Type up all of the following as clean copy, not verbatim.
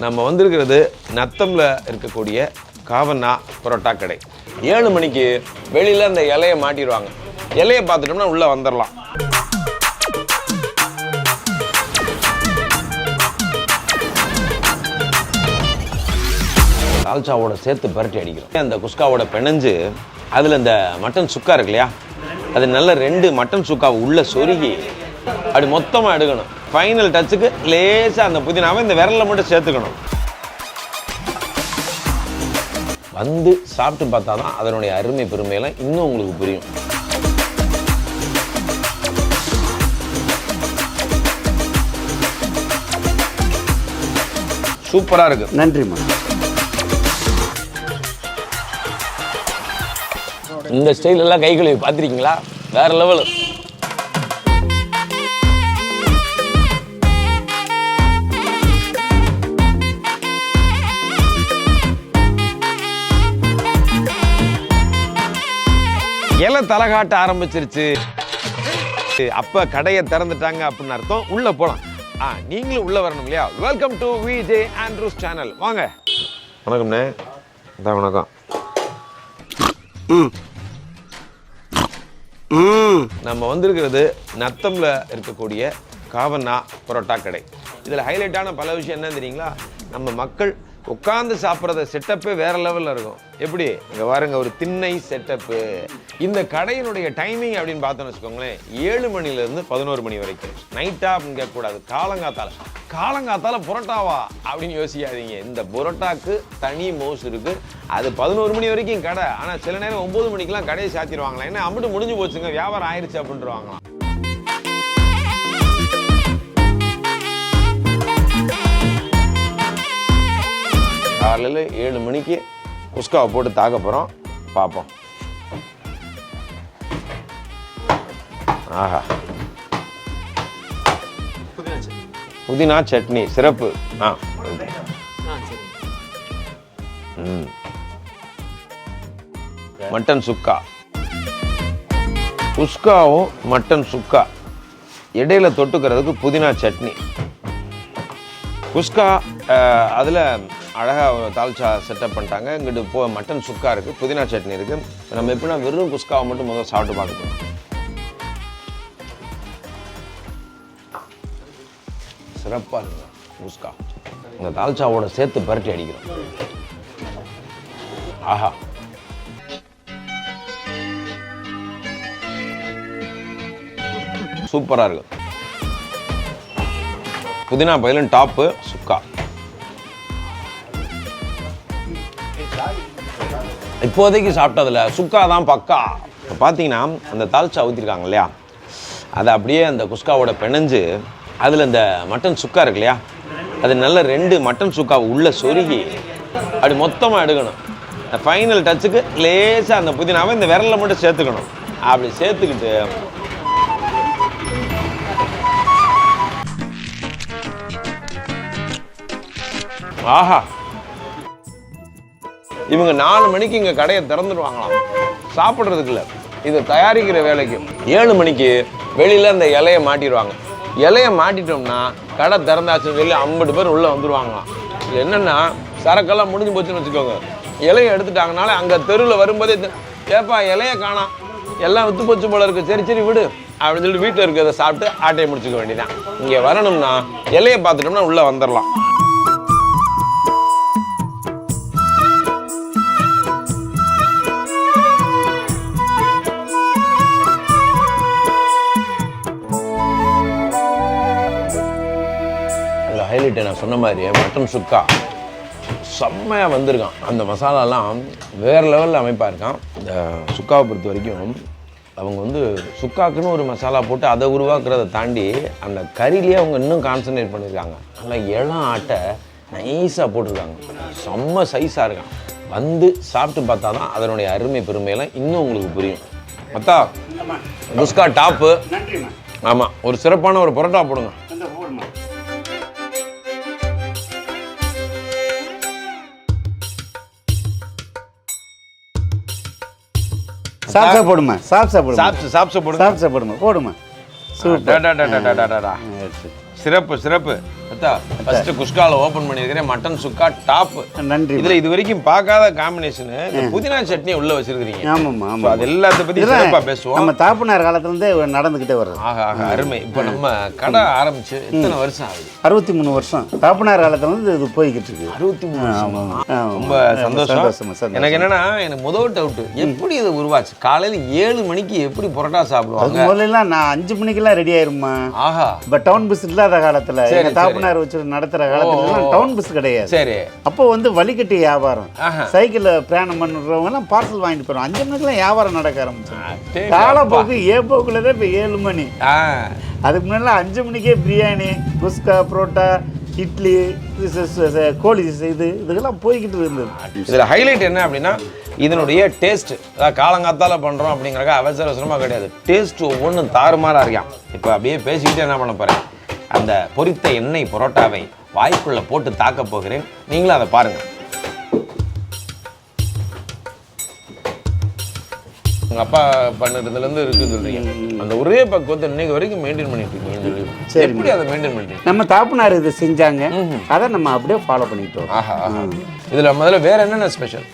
நம்ம வந்திருக்கிறது நத்தம்ல இருக்கக்கூடிய காவண்ணா பரோட்டா கடை. 7 மணிக்கு வெளியில் அந்த இலையை மாட்டிடுவாங்க. இலையை பார்த்துட்டோம்னா உள்ளே வந்துடலாம். தால்ச்சாவோட சேர்த்து பரட்டி அடிக்கிறோம். அந்த குஸ்காவோட பிணைஞ்சு அதில் இந்த மட்டன் சுக்கா இருக்கு இல்லையா, அது நல்ல 2 மட்டன் சுக்காவை உள்ளே சொருகி அப்படி மொத்தமாக எடுக்கணும். ஃபைனல் டச்சுக்கு லேசாக அந்த புதினாவை இந்த விரலில் மட்டும் சேர்த்துக்கணும். வந்து சாப்பிட்டு பார்த்தா தான் அதனுடைய அருமை பெருமையெல்லாம் இன்னும் உங்களுக்கு புரியும். சூப்பராக இருக்கு. நன்றிம்மா. இந்த ஸ்டைல் எல்லாம் கை கழுவி பார்த்துருக்கீங்களா? வேற லெவலு. இலை தலை காட்ட ஆரம்பிச்சிருச்சு. அப்ப கடையை திறந்துட்டாங்க அப்படின்னு அர்த்தம். உள்ள போலாம். நீங்களும் உள்ள வரணும் இல்லையா? Welcome to VJ Andrews channel. வாங்க. வணக்கம்ண்ணே. வணக்கம். நம்ம வந்திருக்கிறது நத்தம்ல இருக்கக்கூடிய காவண்ணா பரோட்டா கடை. இதில் ஹைலைட்டான பல விஷயம் என்ன தெரியுங்களா? நம்ம மக்கள் உட்காந்து சாப்பிட்றத செட்டப்பே வேற லெவலில் இருக்கும். எப்படி இங்கே பாருங்க, ஒரு திண்ணை செட்டப்பு. இந்த கடையினுடைய டைமிங் அப்படின்னு பார்த்தோன்னு வச்சுக்கோங்களேன், 7 மணிலேருந்து 11 மணி வரைக்கும். நைட்டா அப்படின்னு கேட்கக்கூடாது, காலங்காத்தால புரோட்டாவா அப்படின்னு யோசிக்காதீங்க. இந்த புரோட்டாக்கு தனி மோஸ் இருக்கு. அது 11 மணி வரைக்கும் கடை. ஆனால் சில நேரம் 9 மணிக்கெல்லாம் கடையை சாத்திடுவாங்களா. ஏன்னா அம்பிட்டு முடிஞ்சு போச்சுங்க, வியாபாரம் ஆயிடுச்சு அப்படின்ட்டுருவாங்களாம். காலையில் 7 மணிக்கு குஸ்காவை போட்டு தாக்க போகிறோம். பார்ப்போம். ஆஹா, புதினா சட்னி சிறப்பு. மட்டன் சுக்கா, குஸ்காவும் மட்டன் சுக்கா இடையில தொட்டுக்கிறதுக்கு புதினா சட்னி. குஸ்கா அதில் அழகாக தால்ச்சா செட்டப் பண்ணிட்டாங்க. இங்கிட்டு மட்டன் சுக்கா இருக்குது, புதினா சட்னி இருக்குது. நம்ம எப்படின்னா வெறும் குஸ்காவை மட்டும் முதல்ல சாப்பிட்டு பார்த்துக்கணும். சிறப்பாக இருக்குங்க குஸ்கா. இந்த தால்ச்சாவோட சேர்த்து பரட்டி அடிக்கிறோம். ஆஹா, சூப்பராக இருக்கு. புதினா பயிலும் டாப்பு சுக்கா. இப்போதைக்கு சாப்பிட்டதுல சுக்கா தான் பக்கா. இப்போ பார்த்தீங்கன்னா அந்த தால்ச்சா ஊற்றிருக்காங்க இல்லையா, அதை அப்படியே அந்த குஸ்காவோட பிணைஞ்சு அதில் இந்த மட்டன் சுக்கா இருக்கு இல்லையா, அது நல்ல 2 மட்டன் சுக்காவை உள்ளே சொருகி அப்படி மொத்தமாக எடுக்கணும். ஃபைனல் டச்சுக்கு லேசாக அந்த புதினாவை இந்த விரலில் மட்டும் சேர்த்துக்கணும். அப்படி சேர்த்துக்கிட்டு ஆஹா, இவங்க 4 மணிக்கு இங்கே கடையை திறந்துடுவாங்களாம். சாப்பிட்றதுக்கு இல்லை, இதை தயாரிக்கிற வேலைக்கு. 7 மணிக்கு வெளியில் அந்த இலையை மாட்டிடுவாங்க. இலையை மாட்டிட்டோம்னா கடை திறந்தாச்சுன்னு சொல்லி 50 பேர் உள்ளே வந்துடுவாங்களாம். இது என்னென்னா, சரக்கெல்லாம் முடிஞ்சு போச்சுன்னு வச்சுக்கோங்க. இலையை எடுத்துட்டாங்கனால அங்கே தெருவில் வரும்போதே, ஏப்பா இலையை காணாம், எல்லாம் விற்று போச்சு போல இருக்கு, சரி விடு அப்படின்னு சொல்லிட்டு வீட்டில் இருக்கிறத சாப்பிட்டு ஆட்டையை முடிச்சுக்க வேண்டியதான். இங்கே வரணும்னா இலையை பார்த்துட்டோம்னா உள்ளே வந்துடலாம். ஹைலைட்டு நான் சொன்ன மாதிரி மட்டன் சுக்கா செம்மையாக வந்திருக்கான். அந்த மசாலாலாம் வேறு லெவலில் அமைப்பாக இருக்கான். இந்த சுக்காவை பொறுத்த வரைக்கும் அவங்க வந்து சுக்காக்குன்னு ஒரு மசாலா போட்டு அதை உருவாக்குறதை தாண்டி அந்த கறிலேயே அவங்க இன்னும் கான்சன்ட்ரேட் பண்ணியிருக்காங்க. நல்லா இளம் ஆட்டை நைஸாக போட்டிருக்காங்க. செம்ம சைஸாக இருக்கான். வந்து சாப்பிட்டு பார்த்தா தான் அதனுடைய அருமை பெருமையெல்லாம் இன்னும் உங்களுக்கு புரியும். மத்தா குஸ்கா டாப்பு. ஆமாம், ஒரு சிறப்பான ஒரு பரோட்டா போடுங்க. சாப்ஸா போடுமா? சாப்ஸா போடுமா? போடுமா. சிறப்பு சிறப்பு. ஃபர்ஸ்ட் குஸ்கால ஓபன் பண்ணிருக்கிறேன் மட்டன் சுக்கா டாப். நன்றி. இதுல இது வரைக்கும் பார்க்காத காம்பினேஷன் இந்த புதினா சட்னி உள்ள வச்சிருக்கீங்க. ஆமாம்மா ஆமாம். அது எல்லாத்த பத்தி சிறப்பா பேசுவோம். நம்ம தாப்புனார் காலத்துலேருந்தே நடந்துக்கிட்டே வர்றது. ஆஹா ஆஹா அருமை. இப்போ நம்ம கடை ஆரம்பிச்சு எத்தனை வருஷம் ஆகுது? 63 வருஷம். தாப்புனார் காலத்துலேருந்து இது போய்கிட்டு இருக்கு. 63 ஆமாம். ரொம்ப சந்தோஷம். எனக்கு என்னன்னா எனக்கு முதல் டவுட் எப்படி இது உருவாச்சு? காலையில 7 மணிக்கு எப்படி பரோட்டா சாப்பிடுவாங்க? முதல்ல நான் 5 மணிக்கெல்லாம் ரெடி ஆயிருமா. ஆஹா. இப்போ டவுன் பஸ் இல்லாத காலத்தில் எங்க தாப்புனார் வச்சு நடத்துற காலத்துல டவுன் பஸ் கிடையாது. சரி. அப்போ வந்து வழிகட்டி வியாபாரம், சைக்கிள்ல பிரயாணம் பண்ணுறவங்க எல்லாம் பார்சல் வாங்கிட்டு போறோம். 5 மணிக்கெல்லாம் வியாபாரம் நடக்க ஆரம்பிச்சோம். காலப்போக்கு போக்குல தான் இப்போ 7 மணி. அதுக்கு முன்னாடி 5 மணிக்கே பிரியாணி, குஸ்கா, புரோட்டா, இட்லி, கோழி இதுக்கெல்லாம் போய்கிட்டு இருந்தது. இதில் ஹைலைட் என்ன அப்படின்னா இதனுடைய டேஸ்ட். அதாவது காலங்காத்தால பண்ணுறோம் அப்படிங்கிறக்க அவசர அவசரமாக கிடையாது. டேஸ்ட் ஒவ்வொன்றும் தாறுமாறாக இருக்கான். இப்போ அப்படியே பேசிக்கிட்டே என்ன பண்ண போகிறேன், அந்த பொரித்த எண்ணெய் பரோட்டாவை வாய்க்குள்ளே போட்டு தாக்க போகிறேன். நீங்களும் அதை பாருங்கள். உங்கள் அப்பா பண்ணுறதுலேருந்து இருக்குன்னு சொல்கிறீங்க. அந்த ஒரே பக்குவத்தை இன்னைக்கு வரைக்கும் மெயின்டைன் பண்ணிட்டு இருக்கீங்கன்னு சொல்லி சரி எப்படி அதை மெயின்டைன் பண்ணிட்டு நம்ம தாப்புனார் இதை செஞ்சாங்க, அதை நம்ம அப்படியே ஃபாலோ பண்ணிக்கிட்டோம். ஆஹா. இதில் முதல்ல வேற என்னென்ன ஸ்பெஷல்?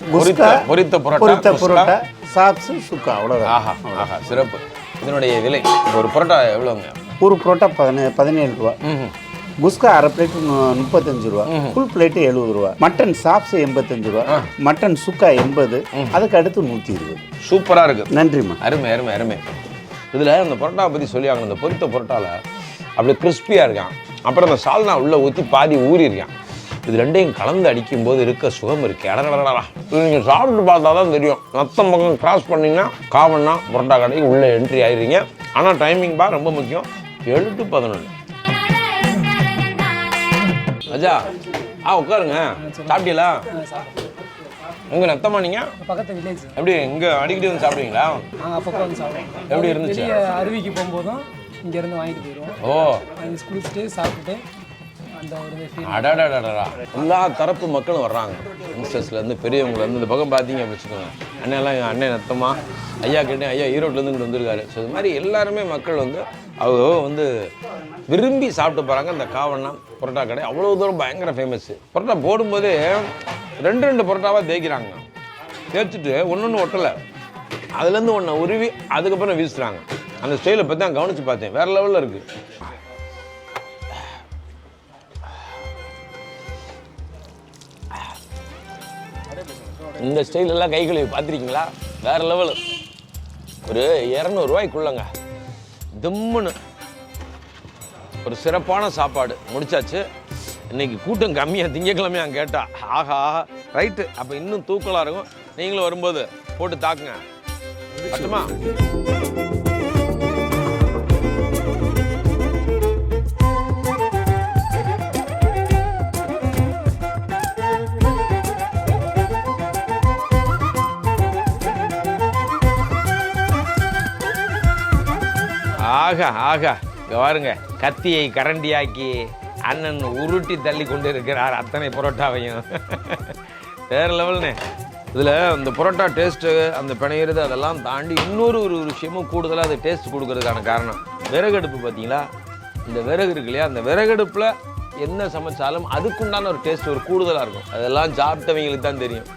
பொரித்த பரோட்டா, சாப்ஸ், சுக்கா, அவ்வளோதான். ஆஹா ஆஹா சிறப்பு. இதனுடைய விலை ஒரு பரோட்டா எவ்வளோங்க? ஒரு பரோட்டா 17 ரூபா. குஸ்கா அரை பிளேட்டு 35 ரூபா. ஃபுல் பிளேட்டு 70 ரூபா. மட்டன் சாப்ஸ் 85 ரூபா. மட்டன் சுக்கா 80. அதுக்கு அடுத்து 120. சூப்பராக இருக்குது. நன்றிம்மா. அருமை அருமை அருமை. இதில் அந்த பரோட்டாவை பற்றி சொல்லியாங்க. இந்த பொரித்த பரோட்டாவில் அப்படியே கிறிஸ்பியாக இருக்கான். அப்புறம் அந்த சால்னா உள்ளே ஊற்றி பாதி ஊறி இருக்கான். இது ரெண்டையும் கலந்து அடிக்கும்போது இருக்க சுகம் இருக்கு. இடடா இது நீங்கள் சாப்பிட்டு பார்த்தா தான் தெரியும். நத்தம் பக்கம் கிராஸ் பண்ணிங்கன்னா காவன்னா பரோட்டா கடைக்கு உள்ளே என்ட்ரி ஆகிடுறீங்க. ஆனால் டைமிங் பா ரொம்ப முக்கியம். 7 to 11. அஜா உட்காருங்க. சாப்பிட்டீங்களா? உங்க நத்தமா நீங்க? பக்கத்து வில்லேஜ். எப்படி இங்க அடிக்கடி வந்து சாப்பிடுவீங்களா? அப்பப்போ வந்து சாப்பிடுவோம். எப்படி இருந்துச்சு? அருவிக்கு போகும்போதும் இங்க இருந்து வாங்கிட்டு போயிடுவோம். அங்கே குளிச்சுட்டு சாப்பிட்டுட்டு அந்த ஒரு அடாடாடாடா எல்லா தரப்பு மக்களும் வர்றாங்க. யங்ஸ்டர்ஸ்லேருந்து பெரியவங்கலேருந்து இந்த பக்கம் பார்த்தீங்க அப்படின்னு வச்சுக்கோங்க. அண்ணெல்லாம் அண்ணன் நத்தமா ஐயா கேட்டேன். ஐயா ஈரோட்லேருந்து இங்கே வந்திருக்காரு. ஸோ இது மாதிரி எல்லாருமே மக்கள் வந்து அவங்க வந்து விரும்பி சாப்பிட்டு போகிறாங்க. இந்த காவண்ணா பரோட்டா கடை அவ்வளோ தூரம் பயங்கர ஃபேமஸ்ஸு. பரோட்டா போடும்போதே 2 பரோட்டாவாக தேய்க்கிறாங்க. தேய்ச்சிட்டு ஒன்று ஒட்டலை, அதுலேருந்து ஒன்று உருவி அதுக்கப்புறம் வீசுகிறாங்க. அந்த ஸ்டைலை பற்றி நான் கவனித்து பார்த்தேன். வேறு லெவலில் இருக்குது. இந்த ஸ்டைல் எல்லாம் கை கழுவி பார்த்துருக்கீங்களா? வேறு லெவலு. ஒரு 200 ரூபாய்க்குள்ளங்க திம்முன்னு ஒரு சிறப்பான சாப்பாடு முடிச்சாச்சு. இன்னைக்கு கூட்டம் கம்மியாக திங்கக்கிழமையாக கேட்டா ஆஹா ரைட்டு. அப்போ இன்னும் தூக்கலாக இருக்கும். நீங்களும் வரும்போது போட்டு தாக்குங்க. கட்டுமா? ஆகா ஆகா இங்கே பாருங்க, கத்தியை கரண்டியாக்கி அண்ணன் உருட்டி தள்ளி கொண்டு இருக்கிறார் அத்தனை பரோட்டாவையும். வேறு லெவல்னே. இதில் அந்த பரோட்டா டேஸ்ட்டு, அந்த பிணையிறது அதெல்லாம் தாண்டி இன்னொரு விஷயமும் கூடுதலாக அது டேஸ்ட் கொடுக்கறதுக்கான காரணம் விறகடுப்பு. பார்த்தீங்களா, இந்த விறகு இருக்கு இல்லையா, அந்த விறகடுப்பில் என்ன சமைச்சாலும் அதுக்குண்டான ஒரு டேஸ்ட் ஒரு கூடுதலாக இருக்கும். அதெல்லாம் சாப்பிட்டவங்களுக்கு தான் தெரியும்.